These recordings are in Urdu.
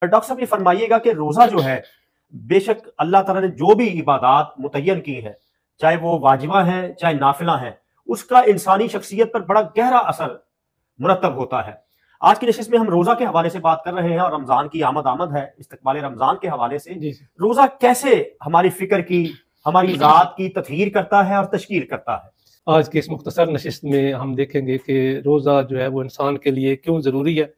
ڈاکٹر صاحب یہ فرمائیے گا کہ روزہ جو ہے بے شک اللہ تعالیٰ نے جو بھی عبادات متعین کی ہیں، چاہے وہ واجبہ ہیں چاہے نافلہ ہیں، اس کا انسانی شخصیت پر بڑا گہرا اثر مرتب ہوتا ہے۔ آج کی نشست میں ہم روزہ کے حوالے سے بات کر رہے ہیں اور رمضان کی آمد ہے، استقبال رمضان کے حوالے سے جی روزہ کیسے ہماری فکر کی، ہماری ذات کی تطہیر کرتا ہے اور تشکیل کرتا ہے۔ آج کے اس مختصر نشست میں ہم دیکھیں گے کہ روزہ جو ہے وہ انسان کے لیے کیوں ضروری ہے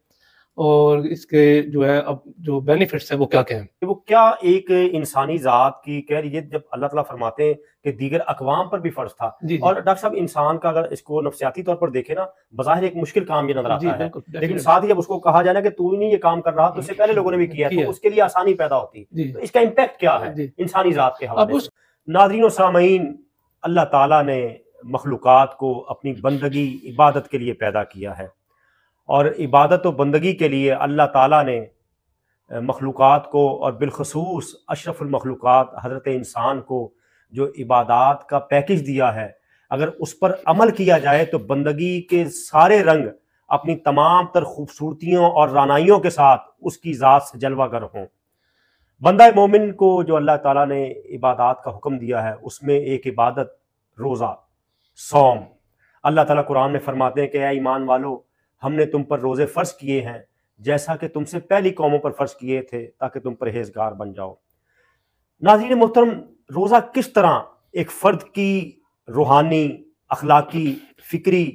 اور اس کے جو ہے اب جو بینیفٹس ہیں وہ کیا ہیں۔ وہ کیا ایک انسانی ذات کی کہہ لیجیے، جب اللہ تعالیٰ فرماتے ہیں کہ دیگر اقوام پر بھی فرض تھا، اور ڈاکٹر صاحب انسان کا اگر اس کو نفسیاتی طور پر دیکھیں نا، بظاہر ایک مشکل کام یہ نظر آتا ہے، لیکن ساتھ ہی جب اس کو کہا جائے نا کہ تو ہی نہیں یہ کام کر رہا تو اس سے پہلے لوگوں نے بھی کیا ہے، تو اس کے لیے آسانی پیدا ہوتی ہے۔ تو اس کا امپیکٹ کیا ہے انسانی ذات کے حوالے سے؟ ناظرین و سامعین، اللہ تعالیٰ نے مخلوقات کو اپنی بندگی عبادت کے لیے پیدا کیا ہے، اور عبادت و بندگی کے لیے اللہ تعالیٰ نے مخلوقات کو اور بالخصوص اشرف المخلوقات حضرت انسان کو جو عبادات کا پیکج دیا ہے، اگر اس پر عمل کیا جائے تو بندگی کے سارے رنگ اپنی تمام تر خوبصورتیوں اور رانائیوں کے ساتھ اس کی ذات سے جلوہ گر ہوں۔ بندہ مومن کو جو اللہ تعالیٰ نے عبادات کا حکم دیا ہے، اس میں ایک عبادت روزہ، صوم۔ اللہ تعالیٰ قرآن میں فرماتے ہیں کہ اے ایمان والو، ہم نے تم پر روزے فرض کیے ہیں جیسا کہ تم سے پہلی قوموں پر فرض کیے تھے تاکہ تم پرہیزگار بن جاؤ۔ ناظرین محترم، روزہ کس طرح ایک فرد کی روحانی، اخلاقی، فکری،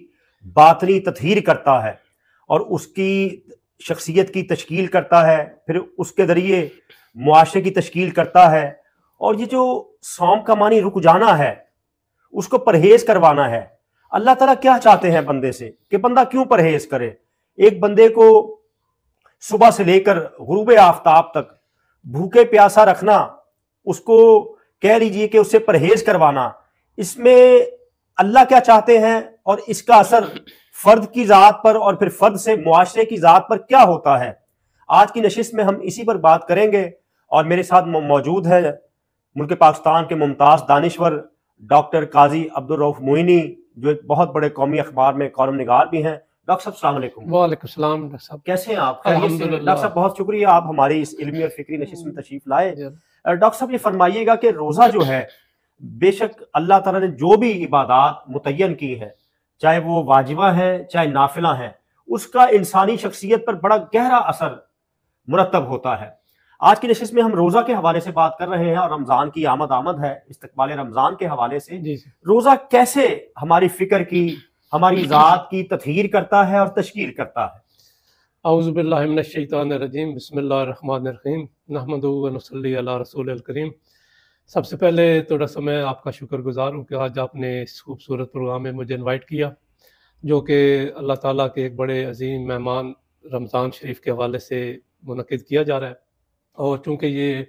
باطنی تطہیر کرتا ہے اور اس کی شخصیت کی تشکیل کرتا ہے، پھر اس کے ذریعے معاشرے کی تشکیل کرتا ہے۔ اور یہ جو صوم کا معنی رک جانا ہے، اس کو پرہیز کروانا ہے۔ اللہ تعالیٰ کیا چاہتے ہیں بندے سے کہ بندہ کیوں پرہیز کرے؟ ایک بندے کو صبح سے لے کر غروب آفتاب تک بھوکے پیاسا رکھنا، اس کو کہہ لیجئے کہ اس سے پرہیز کروانا، اس میں اللہ کیا چاہتے ہیں اور اس کا اثر فرد کی ذات پر اور پھر فرد سے معاشرے کی ذات پر کیا ہوتا ہے؟ آج کی نشست میں ہم اسی پر بات کریں گے، اور میرے ساتھ موجود ہے ملک پاکستان کے ممتاز دانشور ڈاکٹر قاضی عبدالرؤف معینی، جو ایک بہت بڑے قومی اخبار میں کالم نگار بھی ہیں۔ ڈاکٹر صاحب السلام علیکم۔ وعلیکم السلام ڈاکٹر صاحب، کیسے ہیں آپ؟ ڈاکٹر صاحب بہت شکریہ، آپ ہماری اس علمی اور فکری نشست میں تشریف لائے۔ ڈاکٹر صاحب یہ فرمائیے گا کہ روزہ جو ہے بے شک اللہ تعالیٰ نے جو بھی عبادات متعین کی ہیں، چاہے وہ واجبہ ہیں چاہے نافلہ ہیں، اس کا انسانی شخصیت پر بڑا گہرا اثر مرتب ہوتا ہے۔ آج کی نشست میں ہم روزہ کے حوالے سے بات کر رہے ہیں اور رمضان کی آمد ہے، استقبال رمضان کے حوالے سے روزہ کیسے ہماری فکر کی، ہماری ذات کی تطہیر کرتا ہے اور تشکیل کرتا ہے۔ اعوذ باللہ من الشیطان الرجیم، بسم اللہ الرحمن الرحیم، نحمدہ و نصلی علی رسول الکریم۔ سب سے پہلے تو ڈاکٹر صاحب میں آپ کا شکر گزار ہوں کہ آج آپ نے اس خوبصورت پروگرام میں مجھے انوائٹ کیا، جو کہ اللہ تعالیٰ کے ایک بڑے عظیم مہمان رمضان شریف کے حوالے سے منعقد کیا جا رہا ہے، اور چونکہ یہ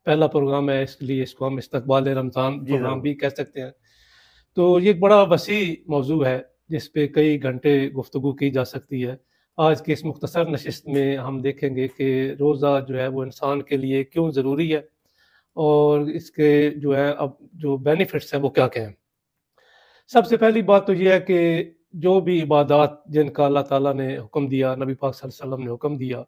پہلا پروگرام ہے اس لیے اس کو ہم استقبال رمضان پروگرام بھی کہہ سکتے ہیں۔ تو یہ ایک بڑا وسیع موضوع ہے جس پہ کئی گھنٹے گفتگو کی جا سکتی ہے۔ آج کے اس مختصر نشست میں ہم دیکھیں گے کہ روزہ جو ہے وہ انسان کے لیے کیوں ضروری ہے اور اس کے جو ہے اب جو بینیفٹس ہیں وہ کیا ہیں۔ سب سے پہلی بات تو یہ ہے کہ جو بھی عبادات جن کا اللہ تعالیٰ نے حکم دیا، نبی پاک صلی اللہ علیہ وسلم نے حکم دیا،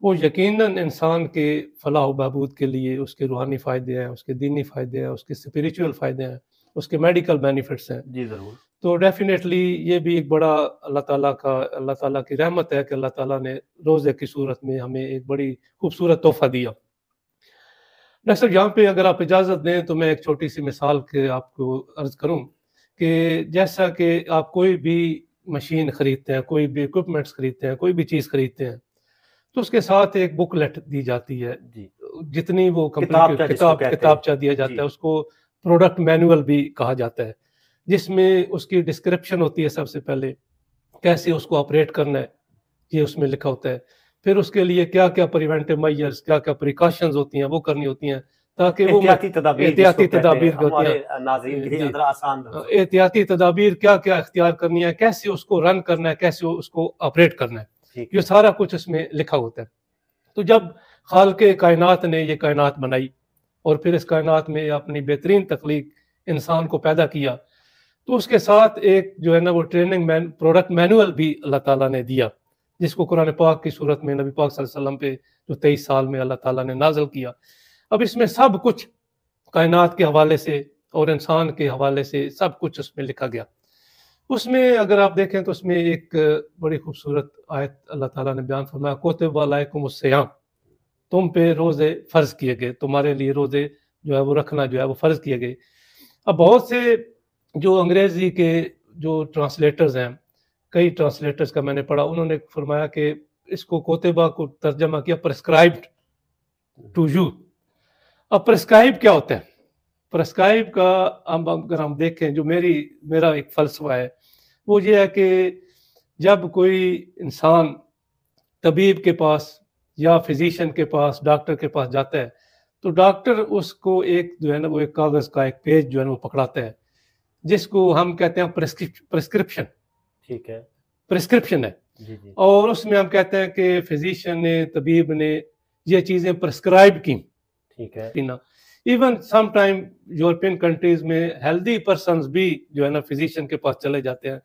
وہ یقیناً انسان کے فلاح و بہبود کے لیے، اس کے روحانی فائدے ہیں، اس کے دینی فائدے ہیں، اس کے اسپریچول فائدے ہیں، اس کے میڈیکل بینیفٹس ہیں۔ جی ضرور۔ تو ڈیفینیٹلی یہ بھی ایک بڑا اللہ تعالیٰ کی رحمت ہے کہ اللہ تعالیٰ نے روزے کی صورت میں ہمیں ایک بڑی خوبصورت تحفہ دیا۔ ڈاکٹر صاحب یہاں پہ اگر آپ اجازت دیں تو میں ایک چھوٹی سی مثال کے آپ کو عرض کروں کہ جیسا کہ آپ کوئی بھی مشین خریدتے ہیں، کوئی بھی اکوپمنٹس خریدتے ہیں، کوئی بھی چیز خریدتے ہیں، تو اس کے ساتھ ایک بک لیٹ دی جاتی ہے، جتنی وہ کتابچہ دیا جاتا ہے، اس کو پروڈکٹ مینول بھی کہا جاتا ہے، جس میں اس کی ڈسکرپشن ہوتی ہے۔ سب سے پہلے کیسے اس کو آپریٹ کرنا ہے یہ اس میں لکھا ہوتا ہے، پھر اس کے لیے کیا کیا پریونٹیو میجرز، کیا کیا پریکاشنز ہوتی ہیں وہ کرنی ہوتی ہیں تاکہ وہ احتیاطی تدابیر ہوتی ہیں، احتیاطی تدابیر کیا کیا اختیار کرنی ہے، کیسے اس کو رن کرنا ہے، کیسے اس کو آپریٹ کرنا ہے، یہ سارا کچھ اس میں لکھا ہوتا ہے۔ تو جب خالق کائنات نے یہ کائنات بنائی اور پھر اس کائنات میں اپنی بہترین تخلیق انسان کو پیدا کیا، تو اس کے ساتھ ایک جو ہے نا وہ ٹریننگ پروڈکٹ مینول بھی اللہ تعالیٰ نے دیا جس کو قرآن پاک کی صورت میں نبی پاک صلی اللہ علیہ وسلم پہ جو 23 سال میں اللہ تعالیٰ نے نازل کیا. اب اس میں سب کچھ کائنات کے حوالے سے اور انسان کے حوالے سے سب کچھ اس میں لکھا گیا. اس میں اگر آپ دیکھیں تو اس میں ایک بڑی خوبصورت آیت اللہ تعالیٰ نے بیان فرمایا، کتب علیکم الصیام، تم پہ روزے فرض کیے گئے، تمہارے لیے روزے جو ہے وہ رکھنا جو ہے وہ فرض کیے گئے. اب بہت سے جو انگریزی کے جو ٹرانسلیٹرز ہیں، کئی ٹرانسلیٹرز کا میں نے پڑھا، انہوں نے فرمایا کہ اس کو کوتبہ کو ترجمہ کیا پرسکرائبڈ ٹو یو. اب پرسکرائب کیا ہوتا ہے؟ پرسکرائب کا اگر ہم دیکھیں جو میرا ایک فلسفہ ہے وہ یہ ہے کہ جب کوئی انسان طبیب کے پاس یا فزیشین کے پاس، ڈاکٹر کے پاس جاتا ہے تو ڈاکٹر اس کو ایک جو ہے نا وہ ایک کاغذ کا ایک پیج جو ہے نا وہ پکڑاتا ہے جس کو ہم کہتے ہیں پرسکرپشن. ٹھیک ہے، پرسکرپشن ہے. اور اس میں ہم کہتے ہیں کہ فزیشین نے، طبیب نے یہ چیزیں پرسکرائب کی. ٹھیک ہے. Even some time European countries میں ہیلدی پرسنز بھی جو ہے نا فزیشین کے پاس چلے جاتے ہیں،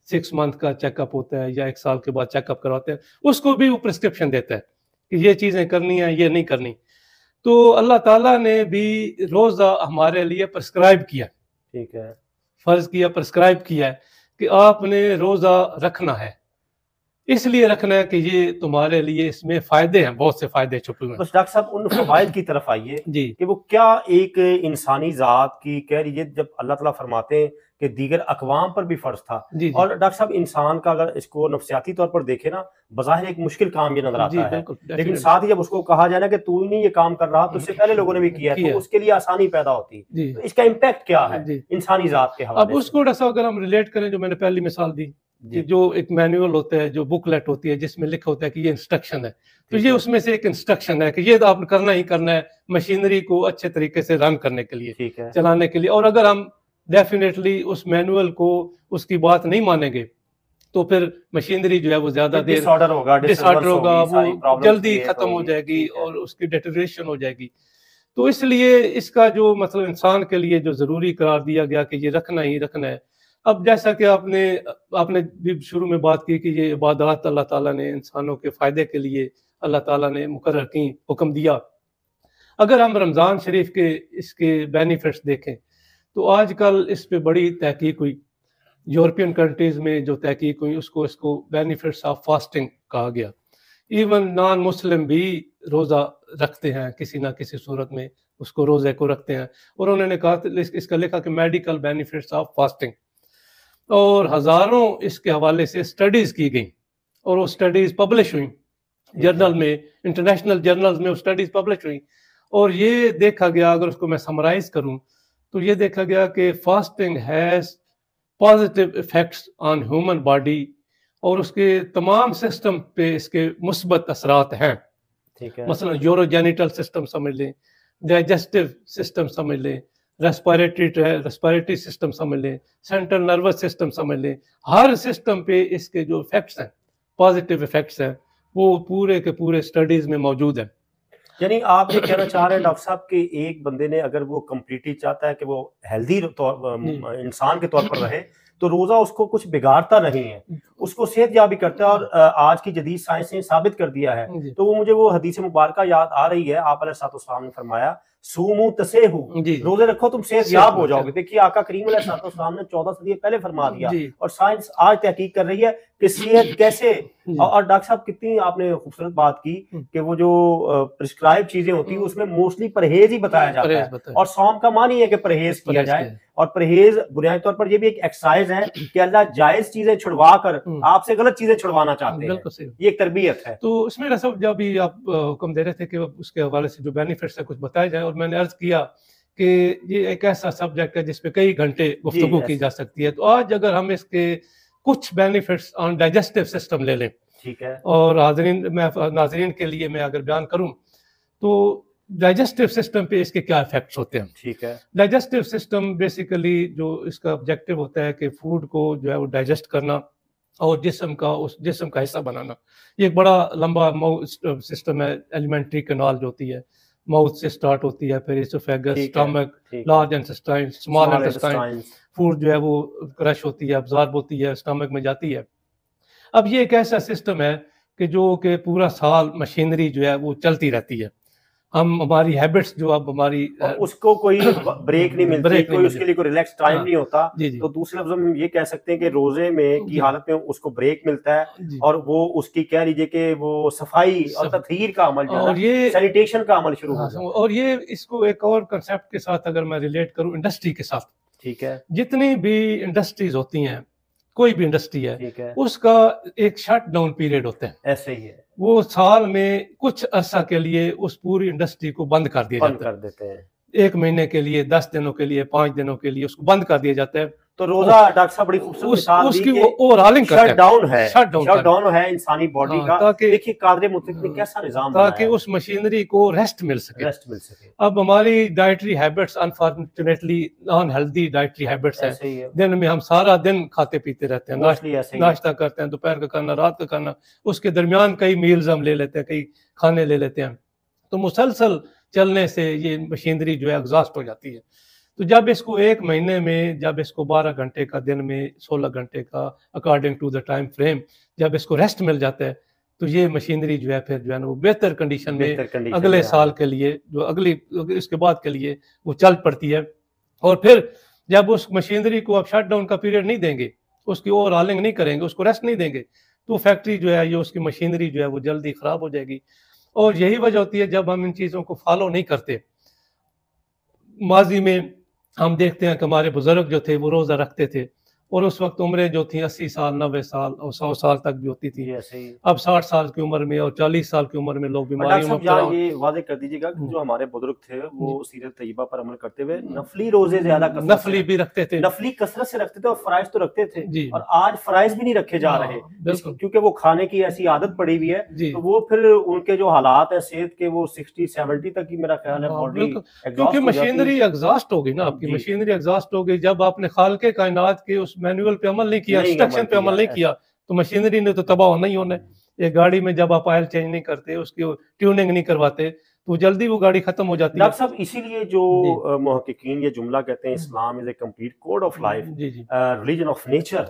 6 منتھ کا چیک اپ ہوتا ہے یا 1 سال کے بعد چیک اپ کرواتے ہیں، اس کو بھی وہ پرسکرپشن دیتا ہے کہ یہ چیزیں کرنی ہیں، یہ نہیں کرنی. تو اللہ تعالیٰ نے بھی روزہ ہمارے لیے پرسکرائب کیا. ٹھیک ہے، فرض کیا، پرسکرائب کیا ہے کہ آپ نے روزہ رکھنا ہے. اس لیے رکھنا ہے کہ یہ تمہارے لیے اس میں فائدے ہیں، بہت سے فائدے چھپے ہوئے ہیں. بس ڈاکٹر صاحب ان فوائد کی طرف آئیے جی کہ وہ کیا ایک انسانی ذات کی کہہ رہیے جب اللہ تعالیٰ فرماتے ہیں کہ دیگر اقوام پر بھی فرض تھا. اور ڈاکٹر صاحب انسان کا اگر اس کو نفسیاتی طور پر دیکھے نا بظاہر ایک مشکل کام یہ نظر آتا ہے، لیکن ساتھ ہی جب اس کو کہا جائے نا کہ تو ہی نہیں یہ کام کر رہا تو اس سے پہلے لوگوں نے بھی کیا تو اس کے لیے آسانی پیدا ہوتی. تو اس کا امپیکٹ کیا ہے انسانی ذات کے حوالے سے؟ اب اس کو ڈاکٹر صاحب اگر ہم ریلیٹ کریں جو میں نے پہلی مثال دی کہ جو ایک مینول ہوتا ہے، جو بک لیٹ ہوتی ہے جس میں لکھا ہوتا ہے کہ یہ انسٹرکشن ہے، تو یہ اس میں سے ایک انسٹرکشن ہے کہ یہ آپ کرنا ہی کرنا ہے مشینری کو اچھے طریقے سے رن کرنے کے لیے، چلانے کے لیے. اور اگر ہم ڈیفینیٹلی اس مینول کو اس کی بات نہیں مانیں گے تو پھر مشینری جو ہے وہ زیادہ دیر ڈس آرڈر ہوگا، وہ جلدی ختم ہو جائے گی اور اس کی ڈیٹریشن ہو جائے گی. تو اس لیے اس کا جو مطلب انسان کے لیے جو ضروری قرار دیا گیا کہ یہ رکھنا ہی رکھنا ہے. اب جیسا کہ آپ نے بھی شروع میں بات کی کہ یہ عبادات اللہ تعالیٰ نے انسانوں کے فائدے کے لیے اللہ تعالیٰ نے مقرر کی، حکم دیا. اگر ہم رمضان شریف کے اس کے بینیفٹس دیکھیں تو آج کل اس پہ بڑی تحقیق ہوئی، یورپین کنٹریز میں جو تحقیق ہوئی اس کو بینیفٹس آف فاسٹنگ کہا گیا. ایون نان مسلم بھی روزہ رکھتے ہیں کسی نہ کسی صورت میں، اس کو روزے کو رکھتے ہیں. اور انہوں نے کہا اس کا لکھا کہ میڈیکل بینیفٹس آف فاسٹنگ، اور ہزاروں اس کے حوالے سے اسٹڈیز کی گئیں اور وہ اسٹڈیز پبلش ہوئیں جرنل میں، انٹرنیشنل جرنلز میں وہ اسٹڈیز پبلش ہوئیں. اور یہ دیکھا گیا، اگر اس کو میں سمرائز کروں تو یہ دیکھا گیا کہ fasting has positive effects on human body, اور اس کے تمام سسٹم پہ اس کے مثبت اثرات ہیں. مثلا یوروجینیٹل سسٹم سمجھ لیں، ڈائجسٹیو سسٹم سمجھ لیں، ریسپائریٹری سسٹم سمجھ لیں، سینٹرل نروس سسٹم سمجھ لیں، ہر سسٹم پہ اس کے جو افیکٹس ہیں، پازیٹیو افیکٹس ہیں، وہ پورے کے پورے اسٹڈیز میں موجود ہیں. یعنی آپ یہ کہنا چاہ رہے ہیں ڈاکٹر صاحب کہ ایک بندے نے اگر وہ کمپلیٹلی چاہتا ہے کہ وہ ہیلدی انسان کے طور پر رہے تو روزہ اس کو کچھ بگاڑتا نہیں ہے، اس کو صحت یابی کرتا ہے. اور آج کی جدید سائنس نے ثابت کر دیا ہے. تو وہ مجھے وہ حدیث مبارکہ یاد آ رہی ہے، آپ علیہ السلام نے فرمایا سومو تسیحو، روزے رکھو تم صحت یاب ہو جاؤ گے. دیکھیے آقا کریم علیہ السلام نے 14 صدی پہلے فرما دیا، اور سائنس آج تحقیق کر رہی ہے کہ صحت کیسے. اور ڈاکٹر صاحب کتنی آپ نے خوبصورت بات کی کہ وہ جو پرسکرائب چیزیں ہوتی ہیں اس میں موسٹلی پرہیز ہی بتایا جاتا ہے، اور صوم کا معنی ہے کہ پرہیز کیا جائے. اور پرہیز بنیادی طور پر یہ بھی ایک ایکسرسائز ہے کہ اللہ جائز چیزیں چھڑوا کر آپ سے غلط چیزیں چھڑوانا چاہتے ہیں، یہ ایک تربیت ہے. تو اس میں سب جب بھی آپ حکم دے رہے تھے کہ اس کے حوالے سے جو بینیفٹس ہے کچھ بتایا جائے، اور میں نے عرض کیا کہ یہ ایک ایسا سبجیکٹ ہے جس پہ کئی گھنٹے گفتگو کی جا سکتی ہے. تو آج اگر ہم اس کے کچھ بینیفٹس آن ڈائجسٹیو سسٹم لے لیں، ٹھیک ہے، اور ناظرین کے لیے میں اگر بیان کروں تو ڈائجسٹیو سسٹم پہ اس کے کیا افیکٹس ہوتے ہیں. ٹھیک ہے، ڈائجسٹیو سسٹم بیسیکلی جو اس کا آبجیکٹو ہوتا ہے کہ فوڈ کو جو ہے وہ ڈائجسٹ کرنا اور جسم کا حصہ بنانا. یہ ایک بڑا لمبا سسٹم ہے. ایلیمنٹری کینال جو ہوتی ہے ماؤتھ سے سٹارٹ ہوتی ہے، پھر oesophagus, stomach, large intestine, small intestine, food جو ہے وہ کرش ہوتی ہے، ابزارب ہوتی ہے، اسٹمک میں جاتی ہے. اب یہ ایک ایسا سسٹم ہے کہ جو کہ پورا سال مشینری جو ہے وہ چلتی رہتی ہے، ہم ہماری ہیبٹس جو اب ہماری اس کو کوئی بریک نہیں ملتی، کوئی اس کے لیے کوئی ریلیکس ٹائم نہیں ہوتا، تو دوسرے لفظوں میں یہ کہہ سکتے ہیں کہ روزے میں کی حالت میں اس کو بریک ملتا ہے اور وہ اس کی کہہ لیجیے کہ وہ صفائی اور تطہیر کا عمل جو ہے، سینیٹیشن کا عمل شروع ہو جاتا ہے۔ اور یہ اس کو ایک اور کنسیپٹ کے ساتھ اگر میں ریلیٹ کروں انڈسٹری کے ساتھ، ٹھیک ہے، جتنی بھی انڈسٹریز ہوتی ہیں، کوئی بھی انڈسٹری ہے اس کا ایک شٹ ڈاؤن پیریڈ ہوتا ہے، ایسے ہی ہے، وہ سال میں کچھ عرصہ کے لیے اس پوری انڈسٹری کو بند کر دیا جاتا ہے، کر دیتے ہیں 1 مہینے کے لیے، 10 دنوں کے لیے، 5 دنوں کے لیے اس کو بند کر دیا جاتا ہے۔ تو روزہ ڈاکٹر صاحب بڑی خوبصورت مثال دی کہ اوور آلنگ شٹ ڈاؤن ہے انسانی باڈی کا، دیکھیے قادر مطلق نے کیسا نظام بنایا تاکہ اس مشینری کو ریسٹ مل سکے۔ اب ہماری dietary habits unfortunately naan healthy dietary habits ہیں، دن میں ہم سارا دن کھاتے پیتے رہتے ہیں، ناشتہ کرتے ہیں، دوپہر کا کرنا، رات کا کرنا، اس کے درمیان کئی میلز ہم لے لیتے ہیں، کئی کھانے لے لیتے ہیں، تو مسلسل چلنے سے یہ مشینری جو ہے ایگزاسٹ ہو جاتی ہے۔ تو جب اس کو 1 مہینے میں، جب اس کو 12 گھنٹے کا دن میں، 16 گھنٹے کا according to the time frame, جب اس کو ریسٹ مل جاتا ہے تو یہ مشینری جو ہے پھر جو ہے نا وہ بہتر کنڈیشن میں اگلے سال کے لیے، جو اگلی اس کے بعد کے لیے وہ چل پڑتی ہے۔ اور پھر جب اس مشینری کو آپ شٹ ڈاؤن کا پیریڈ نہیں دیں گے، اس کی اوور ہالنگ نہیں کریں گے، اس کو ریسٹ نہیں دیں گے، تو فیکٹری جو ہے یہ اس کی مشینری جو ہے وہ جلدی خراب ہو جائے گی۔ اور یہی وجہ ہوتی ہے جب ہم ان چیزوں کو فالو نہیں کرتے۔ ماضی میں ہم دیکھتے ہیں کہ ہمارے بزرگ جو تھے وہ روزہ رکھتے تھے، اور اس وقت عمریں جو تھیں 80 سال، 90 سال اور 100 سال تک بھی ہوتی تھی۔ اب 60 سال کی عمر میں اور 40 سال کی عمر میں لوگ بیماریوں میں مبتلا ہیں۔ یہ واضح کر دیجیے گا کہ جو ہمارے بزرگ تھے وہ سیرت طیبہ پر عمل کرتے ہوئے نفلی روزے زیادہ نفلی بھی رکھتے تھے، نفلی کثرت سے رکھتے تھے، اور فرائض تو رکھتے تھے، اور آج فرائض بھی نہیں رکھے جا رہے کیونکہ وہ کھانے کی ایسی عادت پڑی ہوئی ہے، تو وہ پھر ان کے جو حالات ہیں صحت کے وہ 60-70 تک ہی میرا خیال ہے باڈی، کیونکہ مشینری ایگزاسٹ ہو گئی نا، آپ کی مشینری ایگزاسٹ ہو گئی۔ جب آپ نے خالق کائنات کے اس مینول پہ عمل نہیں کیا، انسٹرکشن پہ عمل نہیں کیا، تو مشینری نے تو تباہ ہونا ہی ہونا ہے۔ ایک گاڑی میں جب آپ آئل چینج نہیں کرتے، اس کی ٹیوننگ نہیں کرواتے، تو جلدی وہ گاڑی ختم ہو جاتی ہے۔ ڈاکٹر صاحب اسی لیے جو محققین یہ جملہ کہتے ہیں Islam is a complete code of life, religion of nature,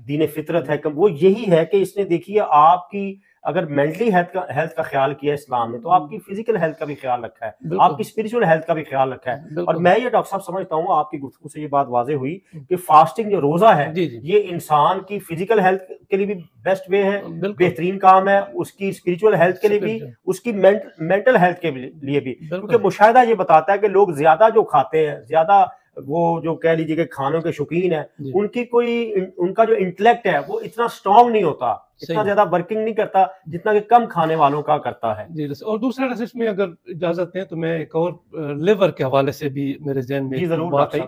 دین فطرت ہے، وہ یہی ہے کہ اس نے دیکھیے آپ کی اگر مینٹلی ہیلتھ کا خیال کیا اسلام نے، تو آپ کی فزیکل ہیلتھ کا بھی خیال رکھا ہے، آپ کی اسپرچل ہیلتھ کا بھی خیال رکھا ہے۔ اور میں یہ ڈاکٹر صاحب سمجھتا ہوں آپ کی گفتگو سے یہ بات واضح ہوئی کہ فاسٹنگ جو روزہ ہے یہ انسان کی فزیکل ہیلتھ کے لیے بھی بیسٹ وے ہے، بہترین کام ہے، اس کی اسپرچل ہیلتھ کے لیے بھی، اس کی مینٹل ہیلتھ کے لیے بھی، کیونکہ مشاہدہ یہ بتاتا ہے کہ لوگ زیادہ جو کھاتے ہیں، زیادہ وہ جو کہہ لیجیے کہ کھانوں کے شوقین ہیں، ان کا جو انٹلیکٹ ہے وہ اتنا اسٹرانگ نہیں ہوتا، اتنا زیادہ ورکنگ نہیں کرتا جتنا کہ کم کھانے والوں کا کرتا ہے۔ اور دوسرا اس میں اگر اجازت دیں تو میں ایک اور لیور کے حوالے سے بھی میرے ذہن میں بات آئی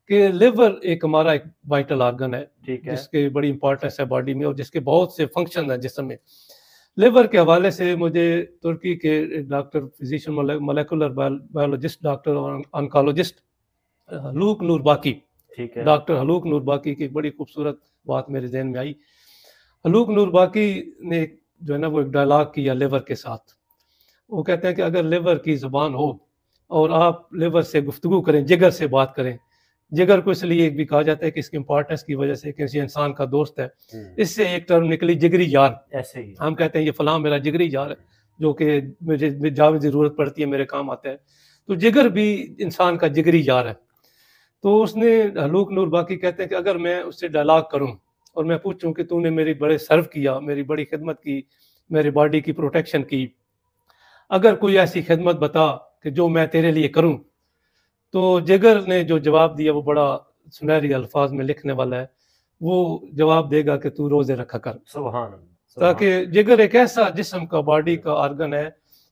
کہ لیور ایک ہمارا ایک وائٹل آرگن ہے جس کی بڑی امپورٹنس ہے باڈی میں، اور جس کے بہت سے فنکشن ہیں جسم میں۔ لیور کے حوالے سے مجھے ترکی کے doctor physician molecular biologist doctor اور آنکالوجسٹ حلوق نور باقی، ڈاکٹر حلوق نور باقی کی ایک بڑی خوبصورت بات میرے ذہن میں آئی۔ حلوق نور باقی نے جو ہے نا وہ ایک ڈائلاگ کیا لیور کے ساتھ۔ وہ کہتے ہیں کہ اگر لیور کی زبان ہو اور آپ لیور سے گفتگو کریں، جگر سے بات کریں، جگر کو اس لیے بھی کہا جاتا ہے کہ اس کی امپورٹنس کی وجہ سے کہ کسی انسان کا دوست ہے، اس سے ایک ٹرم نکلی جگری یار۔ ایسے ہی ہم کہتے ہیں یہ فلاں میرا جگری یار ہے جو کہ مجھے جہاں بھی ضرورت پڑتی ہے میرے کام آتا ہے، تو جگر بھی انسان کا جگری یار ہے۔ تو اس نے حلوق نور باقی کہتے ہیں کہ اگر میں اس سے ڈائلاگ کروں اور میں پوچھوں کہ تو نے میری بڑے سرو کیا، میری بڑی خدمت کی، میری باڈی کی پروٹیکشن کی، اگر کوئی ایسی خدمت بتا کہ جو میں تیرے لیے کروں، تو جگر نے جو جواب دیا وہ بڑا سنہری الفاظ میں لکھنے والا ہے۔ وہ جواب دے گا کہ تو روزے رکھا کر، سبحان اللہ، تاکہ جگر ایک ایسا جسم کا باڈی کا آرگن ہے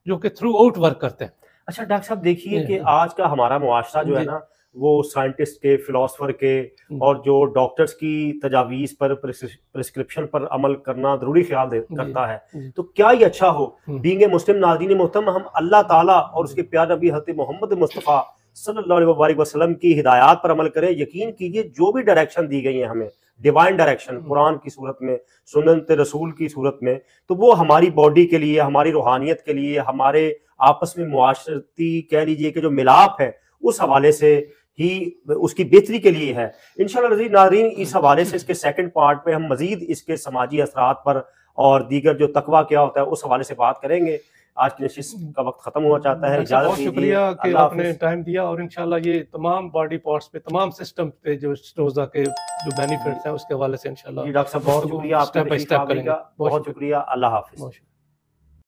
جو کہ تھرو آؤٹ ورک کرتے ہیں۔ اچھا ڈاکٹر صاحب دیکھیے کہ آج کا ہمارا معاشرہ جو ہے نا وہ سائنٹسٹ کے، فلاسفر کے اور جو ڈاکٹرز کی تجاویز پر، پرسکرپشن پر عمل کرنا ضروری خیال کرتا ہے، تو کیا یہ اچھا ہو؟ بینگ اے مسلم ناظرین محترم، ہم اللہ تعالیٰ اور اس کے پیارے نبی حضرت محمد مصطفیٰ صلی اللہ علیہ وسلم کی ہدایات پر عمل کریں۔ یقین کیجئے جو بھی ڈائریکشن دی گئی ہیں ہمیں، ڈیوائن ڈائریکشن قرآن کی صورت میں، سنت رسول کی صورت میں، تو وہ ہماری باڈی کے لیے، ہماری روحانیت کے لیے، ہمارے آپس میں معاشرتی کہہ لیجئے کہ جو ملاپ ہے اس حوالے سے ہی اس کی بہتری کے لیے ہے۔ انشاءاللہ ناظرین اس حوالے سے اس کے سیکنڈ پارٹ میں ہم مزید اس کے سماجی اثرات پر اور دیگر جو تقویٰ کیا ہوتا ہے اس حوالے سے بات کریں گے. آج کی نشست کا وقت ختم ہوا چاہتا ہے. بہت شکریہ کہ آپ نے ٹائم دیا, اور انشاءاللہ یہ تمام باڈی پارٹس پہ, تمام سسٹم پہ جو روزہ کے جو بینیفٹس ہیں اس کے حوالے سے انشاءاللہ ڈاکٹر صاحب بہت شکریہ آپ کا, بہت شکریہ. اللہ حافظ.